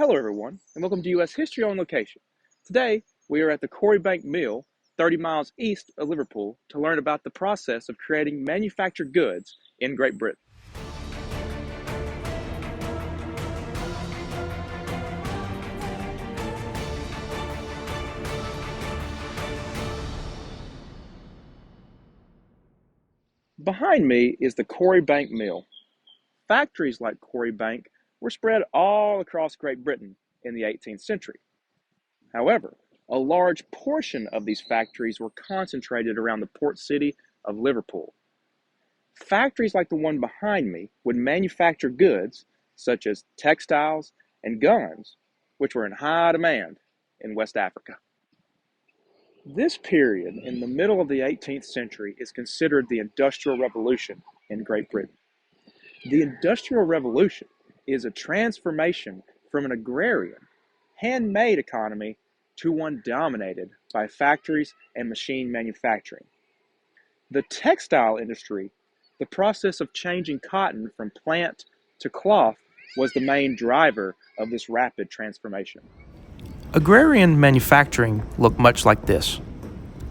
Hello, everyone, and welcome to U.S. History on Location. Today, we are at the Quarry Bank Mill, 30 miles east of Liverpool, to learn about the process of creating manufactured goods in Great Britain. Behind me is the Quarry Bank Mill. Factories like Quarry Bank were spread all across Great Britain in the 18th century. However, a large portion of these factories were concentrated around the port city of Liverpool. Factories like the one behind me would manufacture goods such as textiles and guns, which were in high demand in West Africa. This period in the middle of the 18th century is considered the Industrial Revolution in Great Britain. The Industrial Revolution is a transformation from an agrarian, handmade economy to one dominated by factories and machine manufacturing. The textile industry, the process of changing cotton from plant to cloth, was the main driver of this rapid transformation. Agrarian manufacturing looked much like this.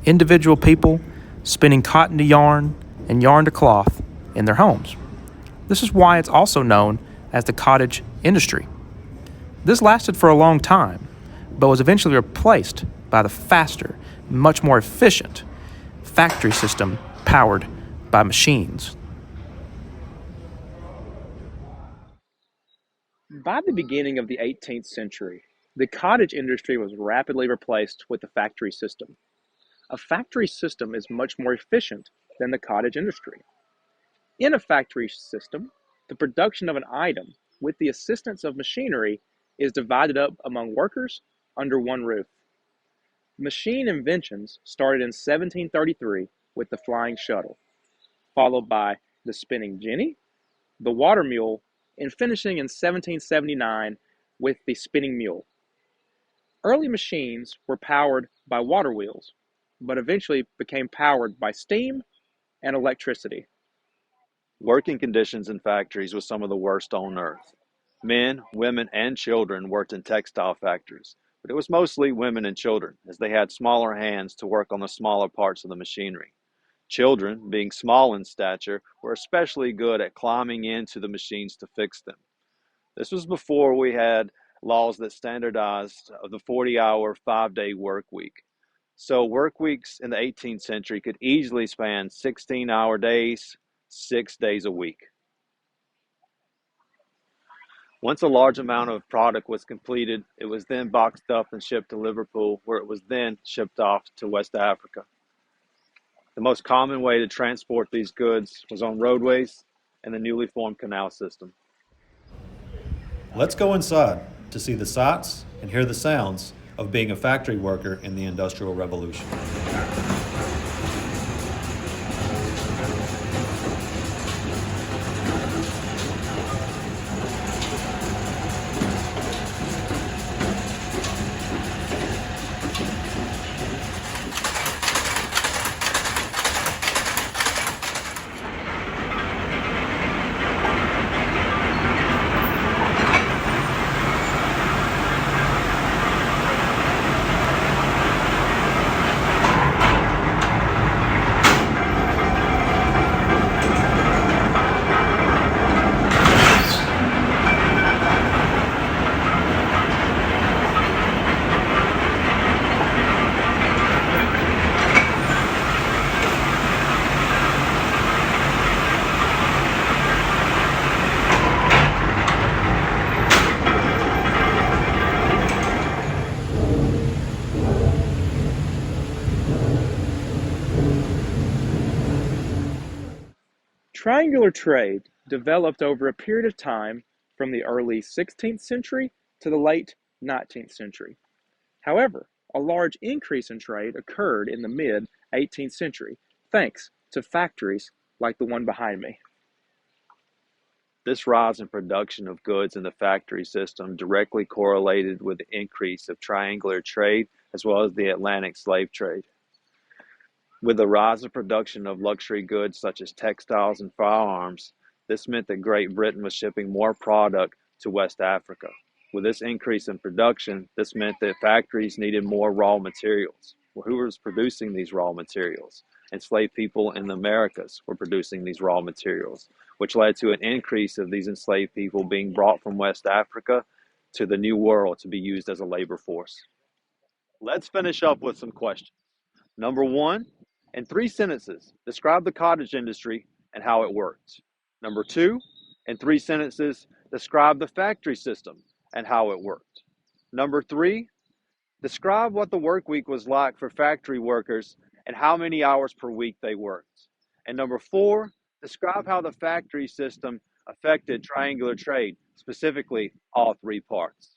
Individual people spinning cotton to yarn and yarn to cloth in their homes. This is why it's also known as the cottage industry. This lasted for a long time, but was eventually replaced by the faster, much more efficient factory system powered by machines. By the beginning of the 18th century, the cottage industry was rapidly replaced with the factory system. A factory system is much more efficient than the cottage industry. In a factory system, the production of an item with the assistance of machinery is divided up among workers under one roof. Machine inventions started in 1733 with the flying shuttle, followed by the spinning jenny, the water mule, and finishing in 1779 with the spinning mule. Early machines were powered by water wheels, but eventually became powered by steam and electricity. Working conditions in factories were some of the worst on earth. Men, women, and children worked in textile factories, but it was mostly women and children, as they had smaller hands to work on the smaller parts of the machinery. Children, being small in stature, were especially good at climbing into the machines to fix them. This was before we had laws that standardized the 40-hour, 5-day work week. So work weeks in the 18th century could easily span 16-hour days, 6 days a week. Once a large amount of product was completed, it was then boxed up and shipped to Liverpool, where it was then shipped off to West Africa. The most common way to transport these goods was on roadways and the newly formed canal system. Let's go inside to see the sights and hear the sounds of being a factory worker in the Industrial Revolution. Triangular trade developed over a period of time from the early 16th century to the late 19th century. However, a large increase in trade occurred in the mid 18th century thanks to factories like the one behind me. This rise in production of goods in the factory system directly correlated with the increase of triangular trade as well as the Atlantic slave trade. With the rise of production of luxury goods such as textiles and firearms, this meant that Great Britain was shipping more product to West Africa. With this increase in production, this meant that factories needed more raw materials. Well, who was producing these raw materials? Enslaved people in the Americas were producing these raw materials, which led to an increase of these enslaved people being brought from West Africa to the New World to be used as a labor force. Let's finish up with some questions. Number one, in 3 sentences, describe the cottage industry and how it worked. Number two, in 3 sentences, describe the factory system and how it worked. Number three, describe what the work week was like for factory workers and how many hours per week they worked. And number four, describe how the factory system affected triangular trade, specifically all three parts.